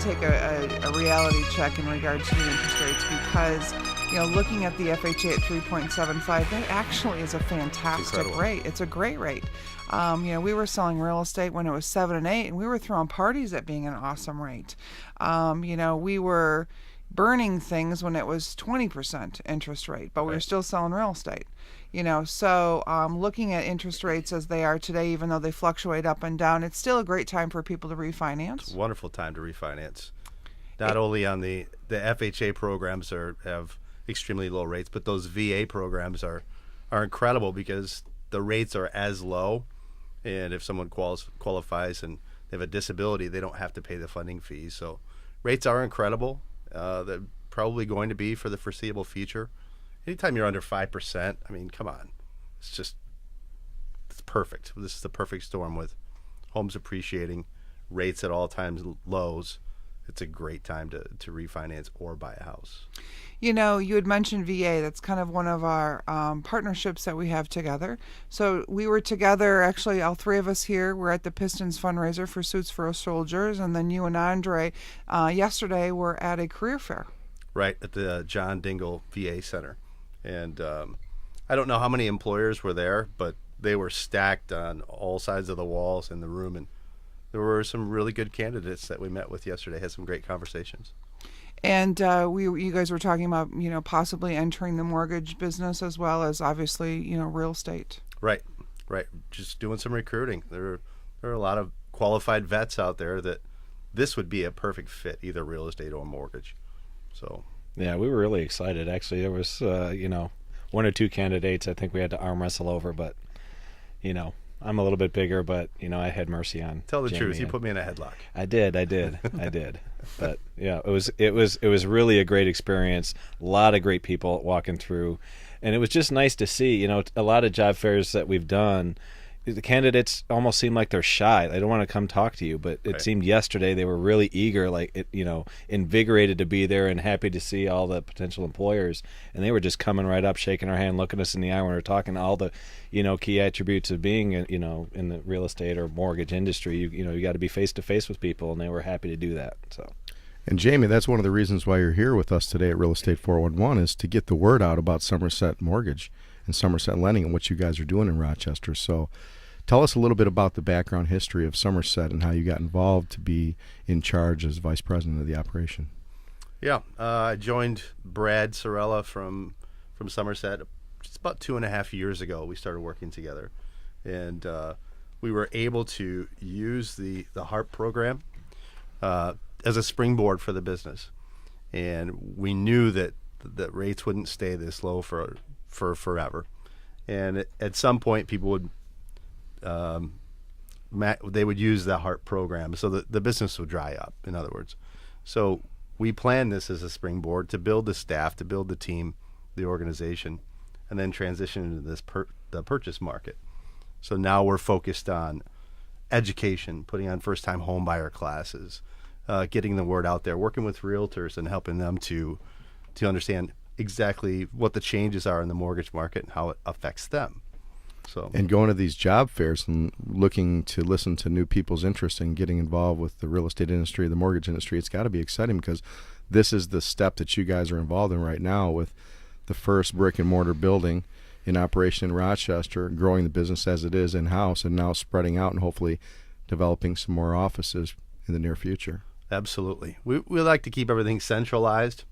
take a reality check in regards to the interest rates because, looking at the FHA at 3.75, that actually is a fantastic rate. It's a great rate. We were selling real estate when it was 7 and 8, and we were throwing parties at being an awesome rate. We were burning things when it was 20% interest rate, but we were still selling real estate. So looking at interest rates as they are today, even though they fluctuate up and down, it's still a great time for people to refinance. It's a wonderful time to refinance. Not only on the FHA programs have extremely low rates, but those VA programs are incredible because the rates are as low, and if someone qualifies and they have a disability, they don't have to pay the funding fees. So rates are incredible. They're probably going to be for the foreseeable future. Anytime you're under 5%, I mean, come on. It's perfect. This is the perfect storm with homes appreciating, rates at all-time lows. It's a great time to refinance or buy a house. You had mentioned VA. That's kind of one of our partnerships that we have together. So we were together, actually, all three of us here. We're at the Pistons fundraiser for Suits for Soldiers, and then you and Andre, yesterday, were at a career fair. Right, at the John Dingell VA Center. And I don't know how many employers were there, but they were stacked on all sides of the walls in the room, and there were some really good candidates that we met with yesterday. Had some great conversations. And you guys were talking about, possibly entering the mortgage business as well as obviously, real estate. Right. Just doing some recruiting. There are a lot of qualified vets out there that this would be a perfect fit, either real estate or mortgage. So. Yeah, we were really excited. Actually, there was, one or two candidates I think we had to arm wrestle over, but, I'm a little bit bigger, but, I had mercy on Tell the Jamie. truth. You put me in a headlock. I did. But, yeah, it was really a great experience. A lot of great people walking through. And it was just nice to see, a lot of job fairs that we've done, the candidates almost seem like they're shy. They don't want to come talk to you, but it seemed yesterday they were really eager, invigorated to be there and happy to see all the potential employers. And they were just coming right up, shaking our hand, looking us in the eye when we were talking all the, key attributes of being, in the real estate or mortgage industry. You got to be face to face with people, and they were happy to do that. So. And Jamie, that's one of the reasons why you're here with us today at Real Estate 411 is to get the word out about Somerset Mortgage and Somerset Lending and what you guys are doing in Rochester. So tell us a little bit about the background history of Somerset and how you got involved to be in charge as vice president of the operation. Yeah, I joined Brad Sorella from Somerset just about 2.5 years ago. We started working together, and we were able to use the HARP program as a springboard for the business. And we knew that rates wouldn't stay this low for forever. And at some point, people would they would use the HARP program, so the business would dry up, in other words. So we planned this as a springboard to build the staff, to build the team, the organization, and then transition into this the purchase market. So now we're focused on education, putting on first-time home buyer classes, getting the word out there, working with realtors and helping them to understand exactly what the changes are in the mortgage market and how it affects them. So, and going to these job fairs and looking to listen to new people's interest in getting involved with the real estate industry, the mortgage industry, it's got to be exciting because this is the step that you guys are involved in right now with the first brick and mortar building in operation in Rochester, growing the business as it is in-house, and now spreading out and hopefully developing some more offices in the near future. Absolutely. We like to keep everything centralized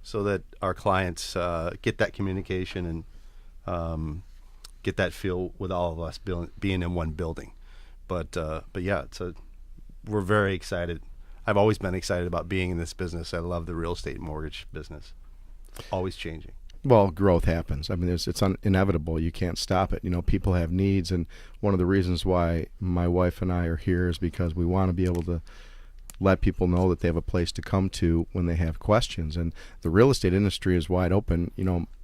so that our clients get that communication and get that feel with all of us being in one building. But yeah, we're very excited. I've always been excited about being in this business. I love the real estate mortgage business. Always changing. Well, growth happens. I mean, it's inevitable. You can't stop it. People have needs, and one of the reasons why my wife and I are here is because we want to be able to let people know that they have a place to come to when they have questions. And the real estate industry is wide open.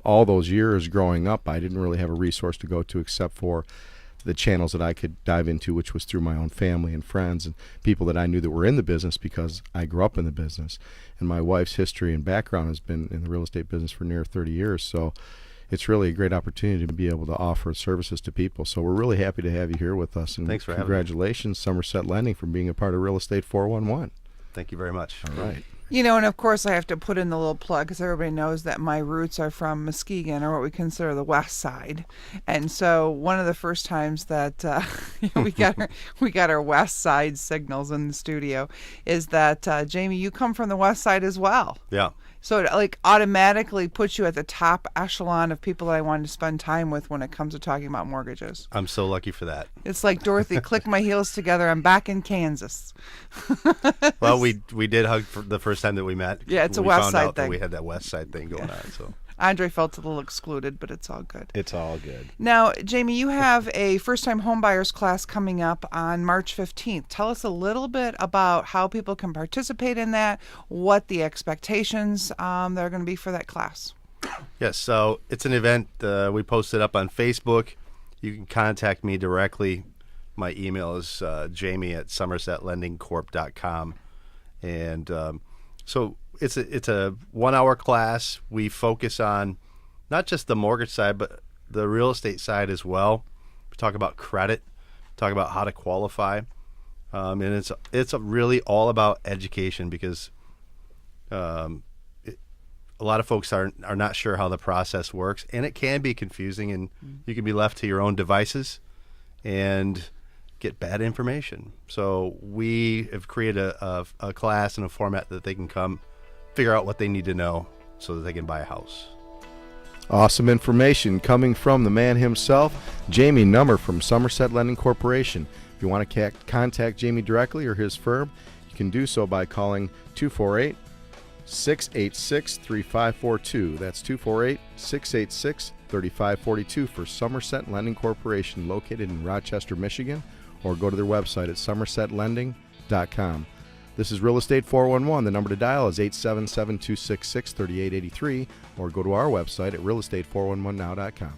All those years growing up, I didn't really have a resource to go to except for the channels that I could dive into, which was through my own family and friends and people that I knew that were in the business because I grew up in the business. And my wife's history and background has been in the real estate business for near 30 years. So it's really a great opportunity to be able to offer services to people. So we're really happy to have you here with us. And thanks for having me. Congratulations, Somerset Lending, for being a part of Real Estate 411. Thank you very much. All right. You know, and of course I have to put in the little plug because everybody knows that my roots are from Muskegon, or what we consider the West Side. And so one of the first times that we got our West Side signals in the studio is that Jamie, you come from the West Side as well. Yeah. So it like automatically puts you at the top echelon of people that I wanted to spend time with when it comes to talking about mortgages. I'm so lucky for that. It's like Dorothy, click my heels together. I'm back in Kansas. Well, we did hug for the first time that we met. Yeah, it's a we West found Side out that thing. we had that West Side thing going on. So Andre felt a little excluded, but it's all good. It's all good. Now, Jamie, you have a first-time homebuyers class coming up on March 15th. Tell us a little bit about how people can participate in that, what the expectations that are going to be for that class. yes, so it's an event we posted up on Facebook. You can contact me directly. My email is jamie@somersetlendingcorp.com. And so it's a 1 hour class. We focus on not just the mortgage side, but the real estate side as well. We talk about credit, talk about how to qualify, and it's really all about education because a lot of folks are not sure how the process works, and it can be confusing, and you can be left to your own devices and get bad information. So we have created a class and a format that they can come figure out what they need to know so that they can buy a house. Awesome information coming from the man himself, Jamie Nummer from Somerset Lending Corporation. If you want to contact Jamie directly or his firm, you can do so by calling 248-686-3542. That's 248-686-3542 for Somerset Lending Corporation, located in Rochester, Michigan, or go to their website at somersetlending.com. This is Real Estate 411. The number to dial is 877-266-3883, or go to our website at realestate411now.com.